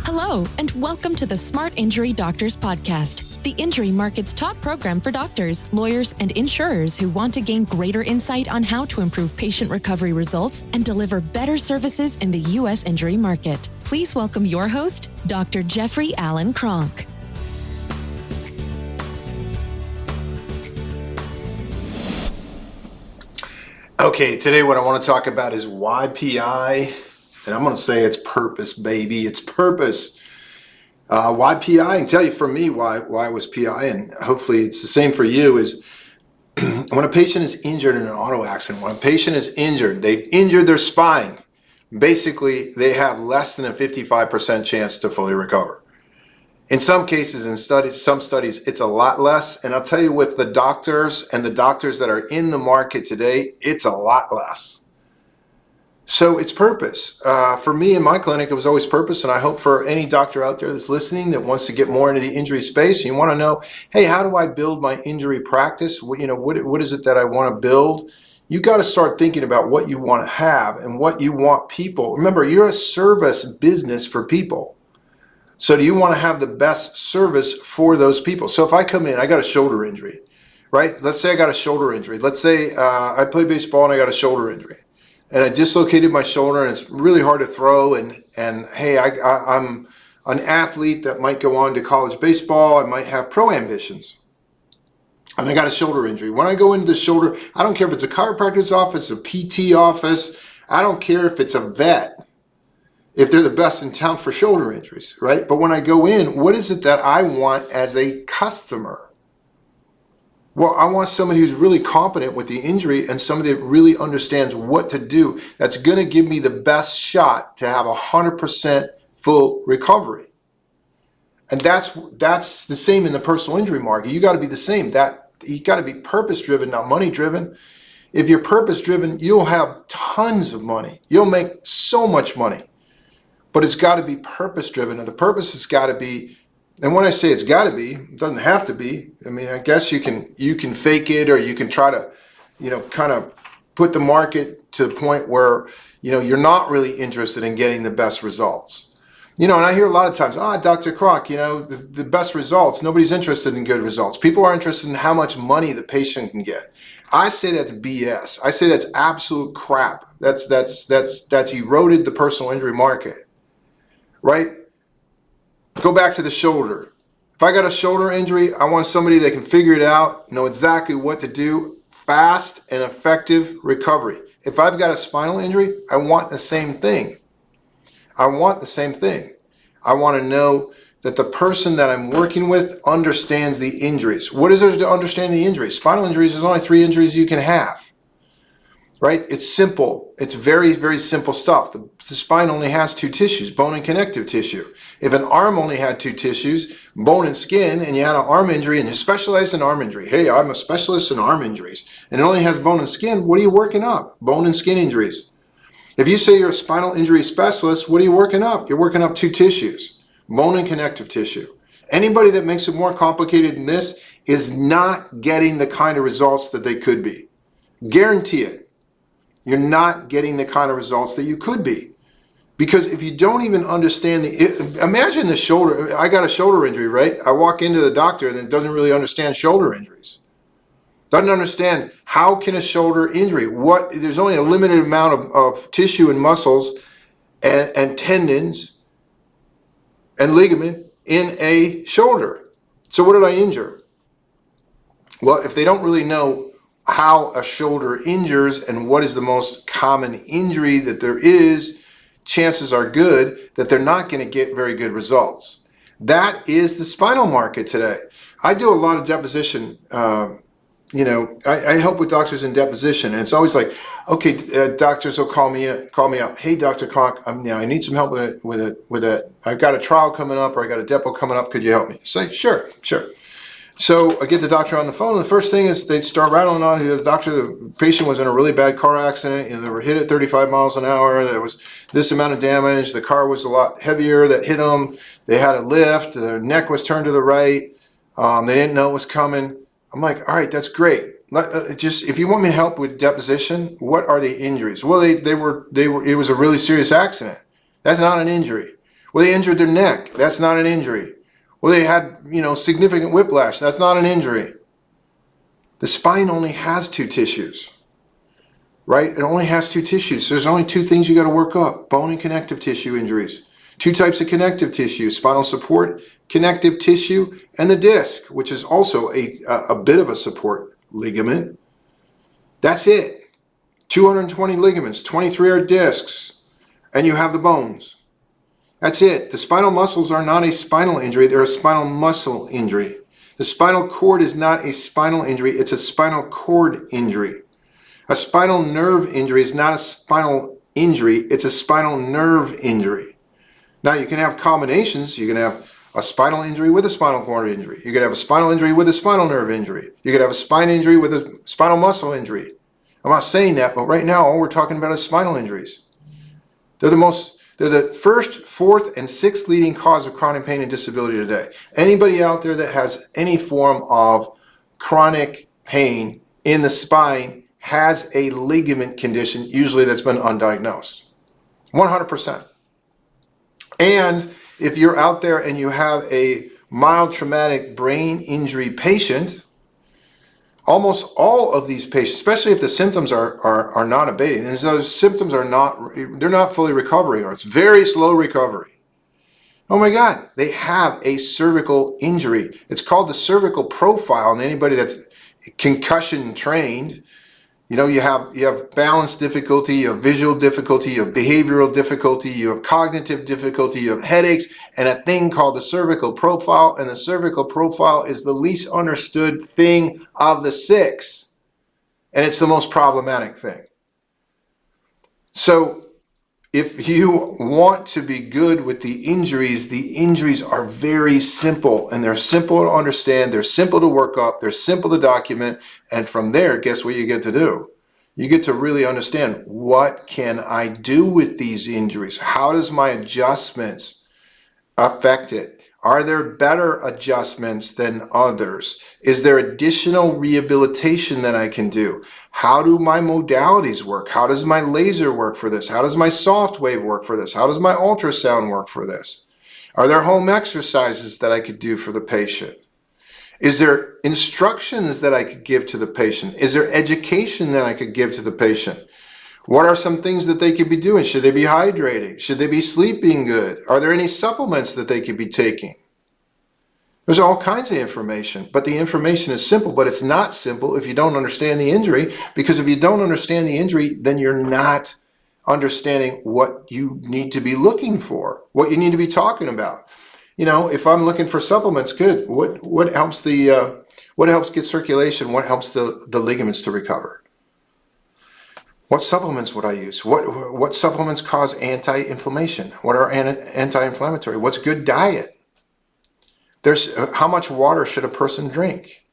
Hello, and welcome to the Smart Injury Doctors Podcast, the injury market's top program for doctors, lawyers, and insurers who want to gain greater insight on how to improve patient recovery results and deliver better services in the U.S. injury market. Please welcome your host, Dr. Jeffrey Allen Kronk. Okay, today what I want to talk about is why PI, and I'm going to say it's purpose, baby. It's purpose. Why PI? I can tell you for me why it was PI, and hopefully it's the same for you, is when a patient is injured in an auto accident, when a patient is injured, they've injured their spine, basically they have less than a 55% chance to fully recover. In some cases, in some studies, it's a lot less. And I'll tell you, with the doctors and the doctors that are in the market today, it's a lot less. So it's purpose. For me in my clinic, it was always purpose. And I hope for any doctor out there that's listening that wants to get more into the injury space, and you want to know, hey, how do I build my injury practice? What is it that I want to build? You got to start thinking about what you want to have and what you want people. Remember, you're a service business for people. So do you want to have the best service for those people? So if I come in, I got a shoulder injury, right? Let's say I got a shoulder injury. Let's say I play baseball and I got a shoulder injury. And I dislocated my shoulder and it's really hard to throw. And hey, I'm an athlete that might go on to college baseball. I might have pro ambitions. And I got a shoulder injury. When I go into the shoulder, I don't care if it's a chiropractor's office, a PT office. I don't care if it's a vet, if they're the best in town for shoulder injuries, right? But when I go in, what is it that I want as a customer? Well, I want somebody who's really competent with the injury and somebody that really understands what to do. That's going to give me the best shot to have 100% full recovery. And that's the same in the personal injury market. You got to be the same. You got to be purpose-driven, not money-driven. If you're purpose-driven, you'll have tons of money. You'll make so much money. But it's got to be purpose-driven, and the purpose has got to be, and when I say it's got to be, it doesn't have to be. I mean, I guess you can fake it, or you can try to, kind of put the market to the point where, you're not really interested in getting the best results. And I hear a lot of times, Dr. Kronk, the best results, nobody's interested in good results. People are interested in how much money the patient can get. I say that's BS. I say that's absolute crap. That's eroded the personal injury market. Right? Go back to the shoulder. If I got a shoulder injury, I want somebody that can figure it out, know exactly what to do, fast and effective recovery. If I've got a spinal injury, I want the same thing. I want to know that the person that I'm working with understands the injuries. What is there to understand the injuries? Spinal injuries, there's only 3 injuries you can have. Right? It's simple. It's very, very simple stuff. The spine only has 2 tissues, bone and connective tissue. If an arm only had 2 tissues, bone and skin, and you had an arm injury and you specialize in arm injury, hey, I'm a specialist in arm injuries, and it only has bone and skin, what are you working up? Bone and skin injuries. If you say you're a spinal injury specialist, what are you working up? You're working up 2 tissues, bone and connective tissue. Anybody that makes it more complicated than this is not getting the kind of results that they could be. Guarantee it. You're not getting the kind of results that you could be. Because if you don't even understand imagine the shoulder. I got a shoulder injury, right? I walk into the doctor and then doesn't really understand shoulder injuries. Doesn't understand how can a shoulder injury, there's only a limited amount of tissue and muscles and tendons and ligament in a shoulder. So what did I injure? Well, if they don't really know how a shoulder injures and what is the most common injury that there is, chances are good that they're not going to get very good results. That is the spinal market today. I do a lot of deposition. I help with doctors in deposition, and it's always like, okay, doctors will call me up. Hey, Dr. Kronk, I need some help with it. I've got a trial coming up, or I got a depot coming up. Could you help me? Say, sure. So I get the doctor on the phone, and the first thing is they'd start rattling on. The patient was in a really bad car accident. They were hit at 35 miles an hour. There was this amount of damage. The car was a lot heavier that hit them. They had a lift. Their neck was turned to the right. They didn't know it was coming. I'm like, all right, that's great. If you want me to help with deposition, what are the injuries? Well, it was a really serious accident. That's not an injury. Well, they injured their neck. That's not an injury. Well, they had, significant whiplash. That's not an injury. The spine only has two tissues, right? It only has two tissues. So there's only two things you got to work up: bone and connective tissue injuries. Two types of connective tissue: spinal support connective tissue and the disc, which is also a bit of a support ligament. That's it. 220 ligaments, 23 are discs, and you have the bones. That's it. The spinal muscles are not a spinal injury. They're a spinal muscle injury. The spinal cord is not a spinal injury. It's a spinal cord injury. A spinal nerve injury is not a spinal injury. It's a spinal nerve injury. Now, you can have combinations. You can have a spinal injury with a spinal cord injury. You could have a spinal injury with a spinal nerve injury. You could have a spine injury with a spinal muscle injury. I'm not saying that, but right now all we're talking about is spinal injuries. They're the first, fourth, and sixth leading cause of chronic pain and disability today. Anybody out there that has any form of chronic pain in the spine has a ligament condition, usually that's been undiagnosed. 100%. And if you're out there and you have a mild traumatic brain injury patient, almost all of these patients, especially if the symptoms are not abating, and those symptoms they're not fully recovering, or it's very slow recovery. Oh my God, they have a cervical injury. It's called the cervical profile, and anybody that's concussion trained, you have balance difficulty, you have visual difficulty, you have behavioral difficulty, you have cognitive difficulty, you have headaches, and a thing called the cervical profile. And the cervical profile is the least understood thing of the six. And it's the most problematic thing. So if you want to be good with the injuries are very simple, and they're simple to understand, they're simple to work up, they're simple to document, and from there, guess what you get to do? You get to really understand, what can I do with these injuries? How does my adjustments affect it? Are there better adjustments than others? Is there additional rehabilitation that I can do? How do my modalities work? How does my laser work for this? How does my soft wave work for this? How does my ultrasound work for this? Are there home exercises that I could do for the patient? Is there instructions that I could give to the patient? Is there education that I could give to the patient? What are some things that they could be doing? Should they be hydrating? Should they be sleeping good? Are there any supplements that they could be taking? There's all kinds of information, but the information is simple, but it's not simple if you don't understand the injury, because if you don't understand the injury, then you're not understanding what you need to be looking for, what you need to be talking about. If I'm looking for supplements, good. What helps get circulation? What helps the ligaments to recover? What supplements would I use? What supplements cause anti-inflammation? What are anti-inflammatory? What's good diet? How much water should a person drink?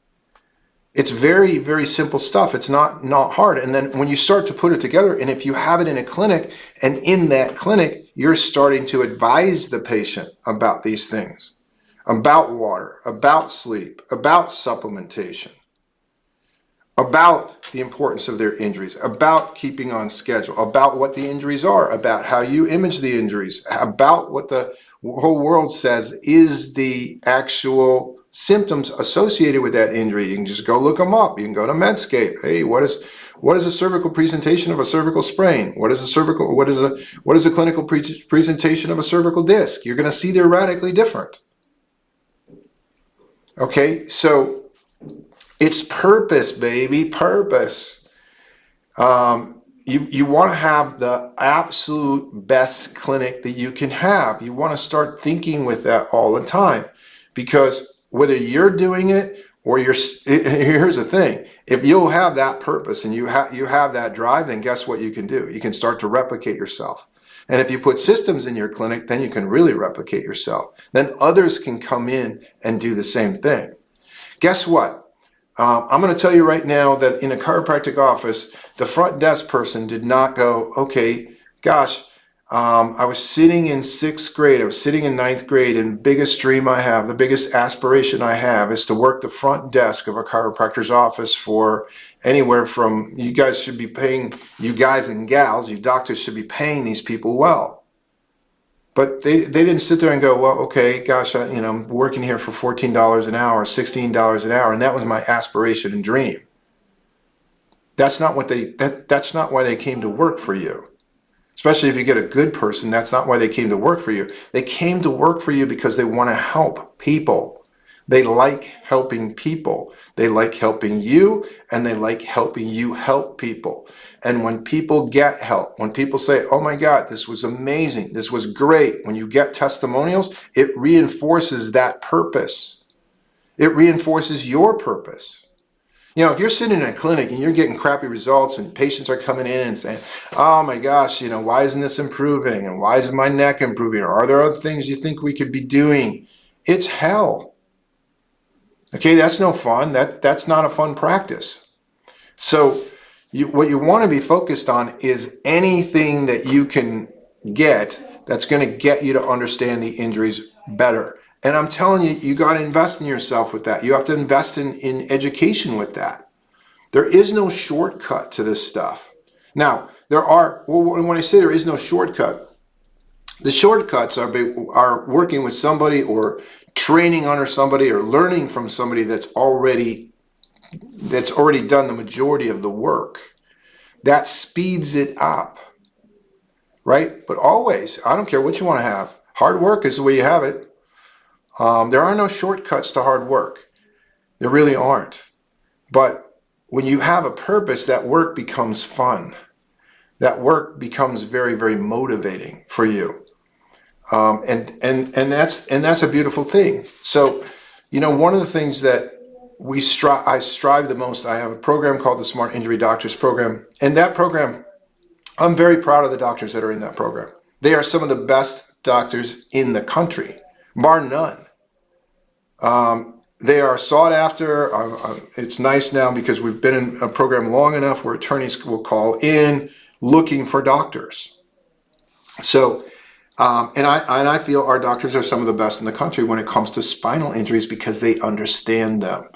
It's very, very simple stuff. It's not hard. And then when you start to put it together, and if you have it in a clinic, and in that clinic, you're starting to advise the patient about these things, about water, about sleep, about supplementation, about the importance of their injuries, about keeping on schedule, about what the injuries are, about how you image the injuries, about what the whole world says is the actual symptoms associated with that injury. You can just go look them up. You can go to Medscape. Hey, what is a cervical presentation of a cervical sprain? What is a clinical presentation of a cervical disc? You're going to see they're radically different. Okay, so it's purpose, baby, purpose. You want to have the absolute best clinic that you can have. You want to start thinking with that all the time, because whether you're doing it or here's the thing: if you'll have that purpose and you have that drive, then guess what you can do? You can start to replicate yourself. And if you put systems in your clinic, then you can really replicate yourself. Then others can come in and do the same thing. Guess what? I'm going to tell you right now that in a chiropractic office, the front desk person did not go, okay, gosh, I was sitting in 6th grade, I was sitting in 9th grade, and the biggest dream I have, the biggest aspiration I have is to work the front desk of a chiropractor's office for anywhere from, you guys should be paying, you guys and gals, you doctors should be paying these people well. But they didn't sit there and go, well, okay, gosh, I'm working here for $14 an hour, $16 an hour, and that was my aspiration and dream. That's not that's not why they came to work for you. Especially if you get a good person, that's not why they came to work for you. They came to work for you because they want to help people. They like helping people. They like helping you, and they like helping you help people. And when people get help, when people say, oh my God, this was amazing, this was great, when you get testimonials, it reinforces that purpose. It reinforces your purpose. If you're sitting in a clinic and you're getting crappy results and patients are coming in and saying, oh my gosh, why isn't this improving? And why isn't my neck improving? Or are there other things you think we could be doing? It's hell. Okay, that's no fun. That's not a fun practice. So what you want to be focused on is anything that you can get that's going to get you to understand the injuries better. And I'm telling you, you got to invest in yourself with that. You have to invest in education with that. There is no shortcut to this stuff. Now, when I say there is no shortcut, the shortcuts are working with somebody or training under somebody or learning from somebody that's already done the majority of the work. That speeds it up, right? But always, I don't care what you want to have. Hard work is the way you have it. There are no shortcuts to hard work. There really aren't. But when you have a purpose, that work becomes fun. That work becomes very, very motivating for you. And that's a beautiful thing. So, one of the things that I strive the most, I have a program called the Smart Injury Doctors Program. And that program, I'm very proud of the doctors that are in that program. They are some of the best doctors in the country, bar none. They are sought after. It's nice now because we've been in a program long enough where attorneys will call in looking for doctors. So, and I feel our doctors are some of the best in the country when it comes to spinal injuries because they understand them.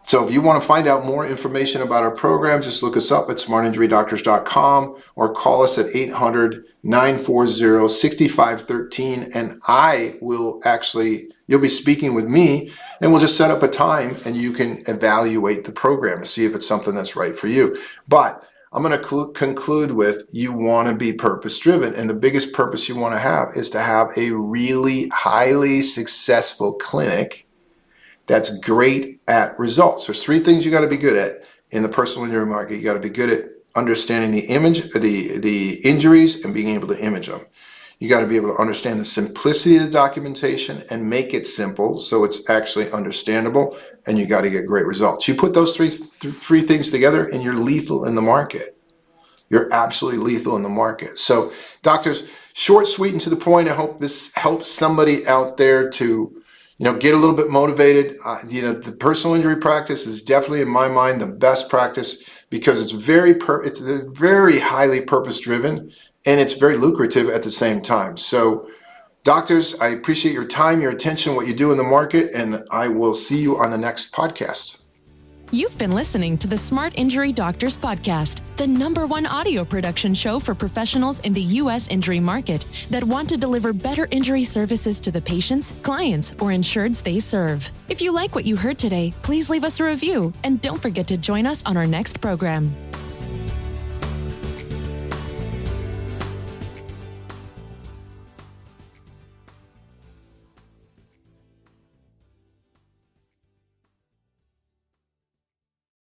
So if you want to find out more information about our program, just look us up at smartinjurydoctors.com or call us at 800-940-6513. And you'll be speaking with me, and we'll just set up a time and you can evaluate the program and see if it's something that's right for you. But I'm going to conclude with, you want to be purpose-driven. And the biggest purpose you want to have is to have a really highly successful clinic that's great at results. There's three things you got to be good at in the personal injury market. You got to be good at understanding the injuries and being able to image them. You got to be able to understand the simplicity of the documentation and make it simple so it's actually understandable, and you got to get great results. You put those three things together and you're lethal in the market. You're absolutely lethal in the market. So doctors, short, sweet, and to the point. I hope this helps somebody out there to get a little bit motivated. The personal injury practice is definitely, in my mind, the best practice because it's very highly purpose-driven, and it's very lucrative at the same time. So, doctors, I appreciate your time, your attention, what you do in the market, and I will see you on the next podcast. You've been listening to the Smart Injury Doctors Podcast, the #1 audio production show for professionals in the U.S. injury market that want to deliver better injury services to the patients, clients, or insureds they serve. If you like what you heard today, please leave us a review and don't forget to join us on our next program.